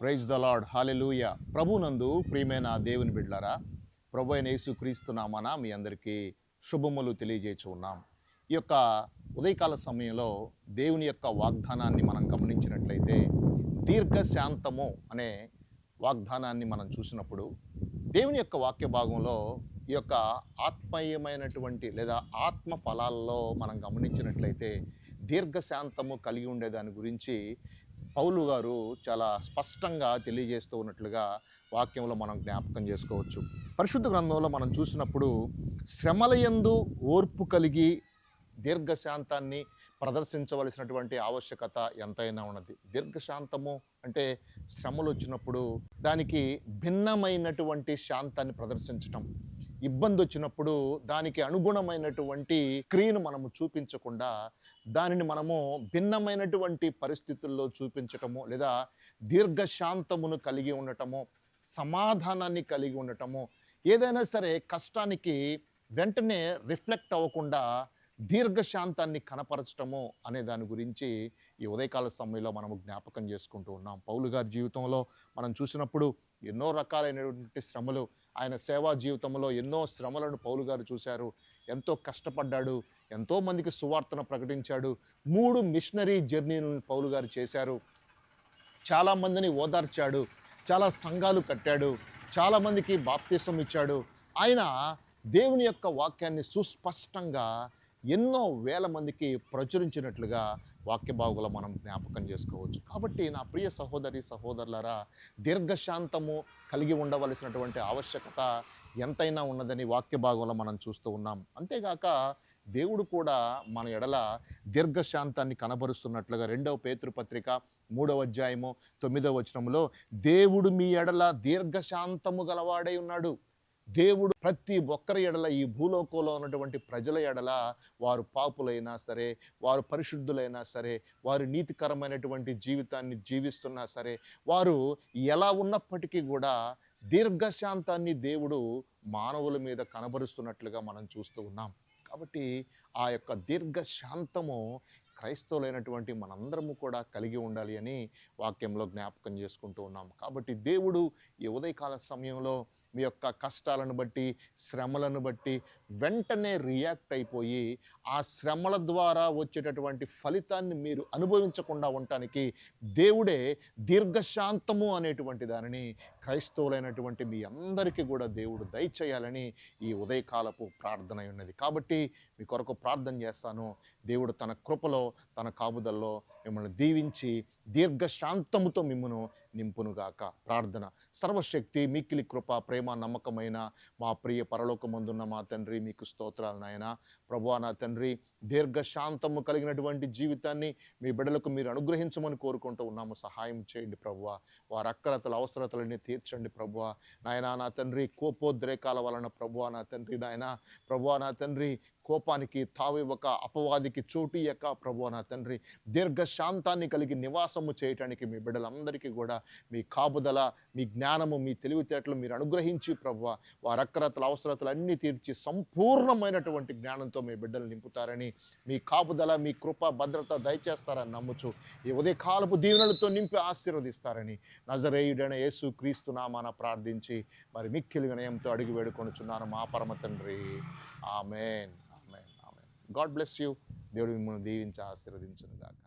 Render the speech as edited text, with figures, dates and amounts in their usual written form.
Praise the lord, హల్లెలూయా. ప్రభునందు ప్రియమైన దేవుని బిడ్డలారా, ప్రభు అయిన యేసుక్రీస్తు నామమున మీ అందరికీ శుభములు తెలియజేయచ్చు ఉన్నాం. ఈ యొక్క ఉదయకాల సమయంలో దేవుని యొక్క వాగ్దానాన్ని మనం గమనించినట్లయితే, దీర్ఘశాంతము అనే వాగ్దానాన్ని మనం చూసినప్పుడు, దేవుని యొక్క వాక్య భాగంలో ఈ యొక్క ఆత్మీయమైనటువంటి లేదా ఆత్మ ఫలాల్లో మనం గమనించినట్లయితే దీర్ఘశాంతము కలిగి ఉండే దాని గురించి పౌలు గారు చాలా స్పష్టంగా తెలియజేస్తూ ఉన్నట్లుగా వాక్యంలో మనం జ్ఞాపకం చేసుకోవచ్చు. పరిశుద్ధ గ్రంథంలో మనం చూసినప్పుడు శ్రమలయందు ఓర్పు కలిగి దీర్ఘశాంతాన్ని ప్రదర్శించవలసినటువంటి ఆవశ్యకత ఎంతైనా ఉన్నది. దీర్ఘశాంతము అంటే శ్రమలు వచ్చినప్పుడు దానికి భిన్నమైనటువంటి శాంతాన్ని ప్రదర్శించటం, ఇబ్బంది వచ్చినప్పుడు దానికి అనుగుణమైనటువంటి క్రియను మనము చూపించకుండా దానిని మనము భిన్నమైనటువంటి పరిస్థితుల్లో చూపించటము, లేదా దీర్ఘశాంతమును కలిగి ఉండటము, సమాధానాన్ని కలిగి ఉండటము, ఏదైనా సరే కష్టానికి వెంటనే రిఫ్లెక్ట్ అవ్వకుండా దీర్ఘశాంతాన్ని కనపరచటము అనే దాని గురించి ఈ ఉదయకాల సమయంలో మనము జ్ఞాపకం చేసుకుంటూ ఉన్నాం. పౌలు గారి జీవితంలో మనం చూసినప్పుడు ఎన్నో రకాలైనటువంటి శ్రమలు, ఆయన సేవా జీవితంలో ఎన్నో శ్రమలను పౌలు గారు చూశారు. ఎంతో కష్టపడ్డాడు, ఎంతోమందికి సువార్తను ప్రకటించాడు. 3 మిషనరీ జర్నీలను పౌలు గారు చేశారు. చాలామందిని ఓదార్చాడు, చాలా సంఘాలు కట్టాడు, చాలామందికి బాప్తిసం ఇచ్చాడు. ఆయన దేవుని యొక్క వాక్యాన్ని సుస్పష్టంగా ఎన్నో వేల మందికి ప్రచురించినట్లుగా వాక్య భాగంలో మనం జ్ఞాపకం చేసుకోవచ్చు. కాబట్టి నా ప్రియ సహోదరి సహోదరులారా, దీర్ఘశాంతము కలిగి ఉండవలసినటువంటి ఆవశ్యకత ఎంతైనా ఉన్నదని వాక్య భాగంలో మనం చూస్తూ ఉన్నాం. అంతేగాక దేవుడు కూడా మన ఎడల దీర్ఘశాంతాన్ని కనబరుస్తున్నట్లుగా 2వ పేతురు పత్రిక 3వ అధ్యాయము 9వ వచనంలో, దేవుడు మీ ఎడల దీర్ఘశాంతము గలవాడై ఉన్నాడు. దేవుడు ప్రతి ఒక్కరి ఎడల, ఈ భూలోకంలో ఉన్నటువంటి ప్రజల ఎడల, వారు పాపులైనా సరే, వారు పరిశుద్ధులైనా సరే, వారు నీతికరమైనటువంటి జీవితాన్ని జీవిస్తున్నా సరే, వారు ఎలా ఉన్నప్పటికీ కూడా దీర్ఘశాంతాన్ని దేవుడు మానవుల మీద కనబరుస్తున్నట్లుగా మనం చూస్తూ ఉన్నాం. కాబట్టి ఆ యొక్క దీర్ఘశాంతము క్రైస్తవులైనటువంటి మనందరము కూడా కలిగి ఉండాలి అని వాక్యంలో జ్ఞాపకం చేసుకుంటూ ఉన్నాం. కాబట్టి దేవుడు ఈ ఉదయకాల సమయంలో మీ యొక్క కష్టాలను బట్టి, శ్రమలను బట్టి వెంటనే రియాక్ట్ అయిపోయి ఆ శ్రమల ద్వారా వచ్చేటటువంటి ఫలితాన్ని మీరు అనుభవించకుండా ఉండటానికి దేవుడే దీర్ఘశాంతము అనేటువంటి దానిని క్రైస్తవులైనటువంటి మీ అందరికీ కూడా దేవుడు దయచేయాలని ఈ ఉదయకాలపు ప్రార్థన ఉన్నది. కాబట్టి మీ కొరకు ప్రార్థన చేస్తాను. దేవుడు తన కృపలో, తన కాపుదల్లో మిమ్మల్ని దీవించి దీర్ఘశాంతముతో మిమ్మను నింపునుగాక. ప్రార్థన. సర్వశక్తి, మిక్కిలి కృప, ప్రేమ, నమ్మకమైన మా ప్రియ పరలోకమందున్న మా తండ్రి, మీకు స్తోత్రాలు నాయన. ప్రభువా నా తండ్రి, దీర్ఘశాంతము కలిగినటువంటి జీవితాన్ని మీ బిడ్డలకు మీరు అనుగ్రహించమని కోరుకుంటూ ఉన్నాము. సహాయం చేయండి ప్రభువా. వారి అక్కరతల అవసరతలన్నీ తీర్చండి ప్రభువా. నాయనా నా తండ్రి, కోపోద్రేకాల వలన ప్రభువా నా తండ్రి, నాయన ప్రభువా నా తండ్రి, కోపానికి తావివ్వక, అపవాదికి చోటు ఇయ్యక ప్రభువా నా తండ్రి, దీర్ఘశాంతాన్ని కలిగి నివాసము చేయటానికి మీ బిడ్డలందరికీ కూడా మీ కాపుదల, మీ జ్ఞానము, మీ తెలివితేటలు మీరు అనుగ్రహించి ప్రభువా, వారి అక్కరతల అవసరతలు అన్నీ తీర్చి సంపూర్ణమైనటువంటి జ్ఞానంతో మీ బిడ్డలు నింపుతారని, మీ కాపుదల, మీ కృప, భద్రత దయచేస్తారని నమ్ముచు ఈ ఉదయకాలపు దీవెనలతో నింపి ఆశీర్వదిస్తారని నజరేయుడైన యేసు క్రీస్తు నామాన ప్రార్థించి మరి మిక్కిలి వినయంతో అడిగి వేడుకొనుచున్నాను మా పరమ తండ్రి. Amen. Amen. Amen. God bless you. దేవుడు మిమ్మల్ని దీవించి ఆశీర్వదించును గాక.